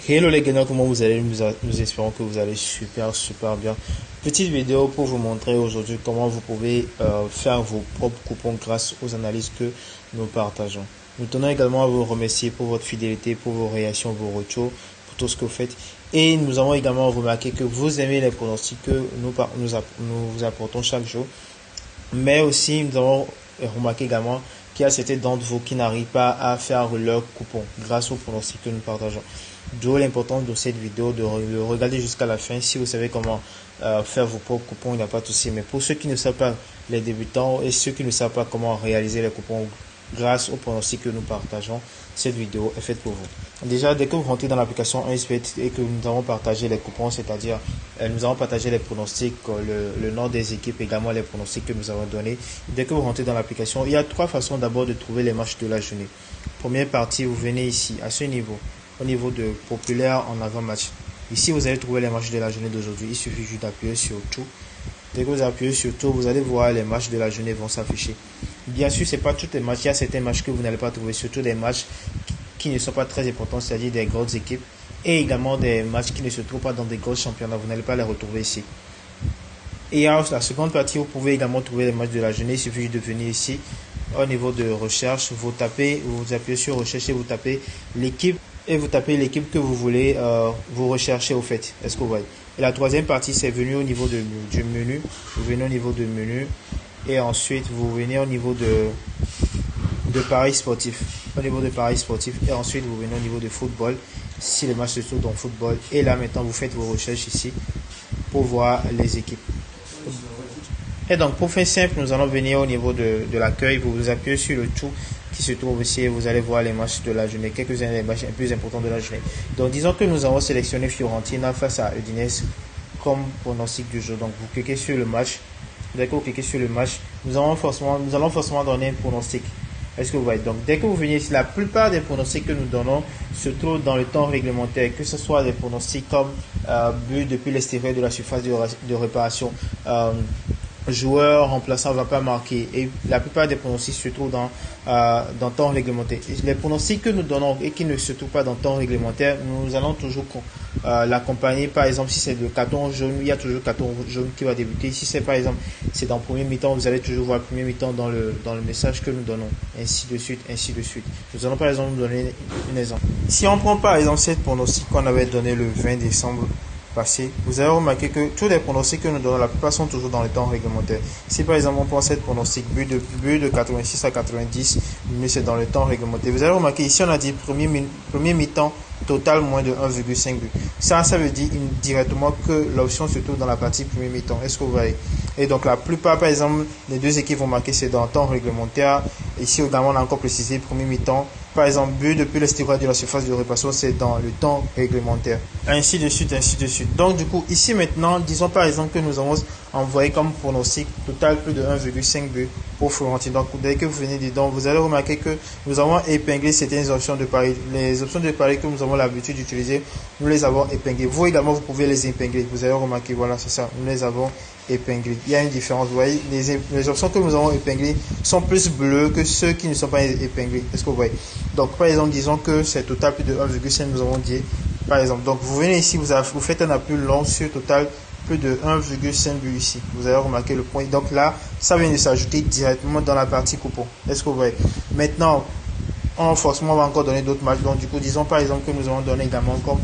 Hello les gagnants, comment vous allez? Nous espérons que vous allez super bien. Petite vidéo pour vous montrer aujourd'hui comment vous pouvez faire vos propres coupons grâce aux analyses que nous partageons. Nous tenons également à vous remercier pour votre fidélité, pour vos réactions, vos retours, pour tout ce que vous faites. Et nous avons également remarqué que vous aimez les pronostics que nous vous apportons chaque jour. Mais aussi, nous avons remarqué également qu'il y a certains d'entre vous qui n'arrivent pas à faire leur coupon grâce aux pronostics que nous partageons. D'où l'importance de cette vidéo, de le regarder jusqu'à la fin. Si vous savez comment faire vos propres coupons, il n'y a pas de souci. Mais pour ceux qui ne savent pas, les débutants et ceux qui ne savent pas comment réaliser les coupons grâce aux pronostics que nous partageons, cette vidéo est faite pour vous. Déjà, dès que vous rentrez dans l'application 1xBet et que nous avons partagé les coupons, c'est-à-dire nous avons partagé les pronostics, le nom des équipes, également les pronostics que nous avons donnés. Dès que vous rentrez dans l'application, il y a trois façons d'abord de trouver les matchs de la journée. Première partie, vous venez ici, à ce niveau, au niveau de populaire en avant-match. Ici, vous allez trouver les matchs de la journée d'aujourd'hui. Il suffit juste d'appuyer sur tout. Dès que vous appuyez sur tout, vous allez voir les matchs de la journée vont s'afficher. Bien sûr, ce n'est pas tous les matchs. Il y a certains matchs que vous n'allez pas trouver, surtout des matchs qui ne sont pas très importants, c'est-à-dire des grosses équipes. Et également des matchs qui ne se trouvent pas dans des gros championnats. Vous n'allez pas les retrouver ici. Et à la seconde partie, vous pouvez également trouver les matchs de la journée. Il suffit juste de venir ici, au niveau de recherche. Vous appuyez sur recherche et vous tapez l'équipe. Et vous tapez l'équipe que vous voulez vous rechercher au fait. Est-ce que vous voyez? Et la troisième partie, c'est venu au niveau du menu. Vous venez au niveau de menu. Et ensuite, vous venez au niveau de paris sportif. Au niveau de paris sportif. Et ensuite, vous venez au niveau de football. Si le match se trouve dans football. Et là, maintenant, vous faites vos recherches ici pour voir les équipes. Et donc, pour faire simple, nous allons venir au niveau de l'accueil. Vous appuyez sur le tout qui se trouve ici et vous allez voir les matchs de la journée, quelques-uns des matchs les plus importants de la journée. Donc, disons que nous avons sélectionné Fiorentina face à Udinese comme pronostic du jour. Donc, vous cliquez sur le match. Dès que vous cliquez sur le match, nous allons forcément donner un pronostic. Est-ce que vous voyez? Donc, dès que vous venez ici, la plupart des pronostics que nous donnons se trouvent dans le temps réglementaire, que ce soit des pronostics comme but depuis l'extérieur de la surface de réparation, joueur remplaçant va pas marquer, et la plupart des pronostics se trouvent dans temps réglementaire. Les pronostics que nous donnons et qui ne se trouvent pas dans temps réglementaire, nous allons toujours l'accompagner. Par exemple, si c'est le carton jaune, il y a toujours le carton jaune qui va débuter. Si c'est par exemple c'est dans le premier mi-temps, vous allez toujours voir le premier mi-temps dans le message que nous donnons, ainsi de suite. Nous allons par exemple vous donner un exemple. Si on prend par exemple cette pronostic qu'on avait donné le 20 décembre passé, vous avez remarqué que tous les pronostics que nous donnons, la plupart sont toujours dans le temps réglementaire. Si par exemple on prend cette pronostic but de 86 à 90, mais c'est dans le temps réglementaire. Vous avez remarqué ici on a dit premier mi-temps total moins de 1,5 but. Ça veut dire directement que l'option se trouve dans la partie premier mi-temps. Est-ce que vous voyez? Et donc la plupart, par exemple, les deux équipes vont marquer c'est dans le temps réglementaire. Ici également on a encore précisé premier mi-temps. Par exemple, but depuis l'extérieur de la surface de réparation, c'est dans le temps réglementaire. Ainsi de suite. Donc, du coup, ici maintenant, disons par exemple que nous avons envoyé comme pronostic total plus de 1,5 but pour Florentine. Donc, dès que vous venez dedans, vous allez remarquer que nous avons épinglé certaines options de paris. Les options de paris que nous avons l'habitude d'utiliser, nous les avons épinglées. Vous également, vous pouvez les épingler. Vous allez remarquer, voilà, c'est ça, nous les avons épinglées. Il y a une différence. Vous voyez, les options que nous avons épinglées sont plus bleues que ceux qui ne sont pas épinglés. Est-ce que vous voyez? Donc, par exemple, disons que c'est total plus de 1,5, nous avons dit, par exemple. Donc, vous venez ici, vous faites un appui long sur total plus de 1,5 but ici. Vous avez remarqué le point. Donc là, ça vient de s'ajouter directement dans la partie coupon. Est-ce que vous voyez? Maintenant, forcément, on va encore donner d'autres matchs. Donc, du coup, disons par exemple que nous avons donné également comme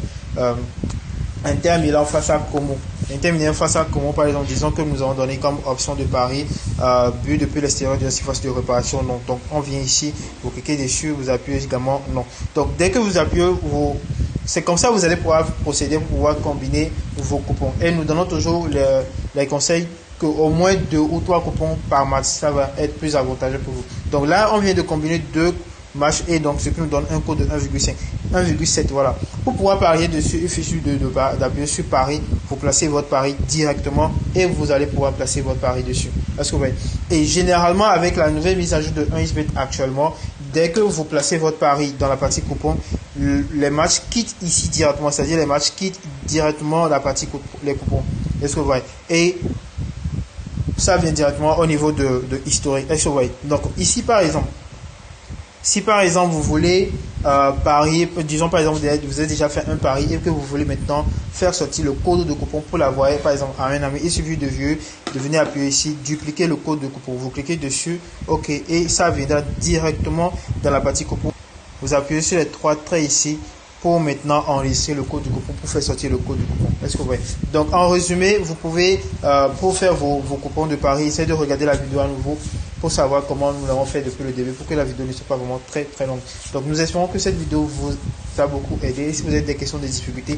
Inter Milan face à Como. Inter Milan face à Como, par exemple, disons que nous avons donné comme option de pari but depuis l'extérieur de la surface de réparation. Donc, on vient ici, vous cliquez dessus, vous appuyez également non. Donc, dès que vous appuyez, c'est comme ça que vous allez pouvoir procéder pour pouvoir combiner vos coupons. Et nous donnons toujours les conseils qu'au moins 2 ou 3 coupons par match, ça va être plus avantageux pour vous. Donc là, on vient de combiner 2 matchs et donc ce qui nous donne un code de 1,7, voilà. Pour pouvoir parier dessus, il suffit d'appuyer sur pari, vous placez votre pari directement et vous allez pouvoir placer votre pari dessus. Est-ce que vous voyez? Et généralement, avec la nouvelle mise à jour de 1xBet actuellement, dès que vous placez votre pari dans la partie coupon, les matchs quittent ici directement, c'est-à-dire les matchs quittent directement la partie les coupons. Est-ce que vous voyez? Et ça vient directement au niveau de historique. Est-ce que vous voyez? Donc ici par exemple, Si par exemple vous voulez parier, disons par exemple vous avez déjà fait un pari et que vous voulez maintenant faire sortir le code de coupon pour l'envoyer par exemple à un ami, il suffit de venir appuyer ici, dupliquer le code de coupon, vous cliquez dessus, ok, et ça viendra directement dans la partie coupon. Vous appuyez sur les trois traits ici pour maintenant enregistrer le code du coupon, pour faire sortir le code du coupon. Est-ce que vous voyez? Donc en résumé, vous pouvez, pour faire vos coupons de paris, essayez de regarder la vidéo à nouveau pour savoir comment nous l'avons fait depuis le début, pour que la vidéo ne soit pas vraiment très longue. Donc nous espérons que cette vidéo vous a beaucoup aidé. Si vous avez des questions, des difficultés,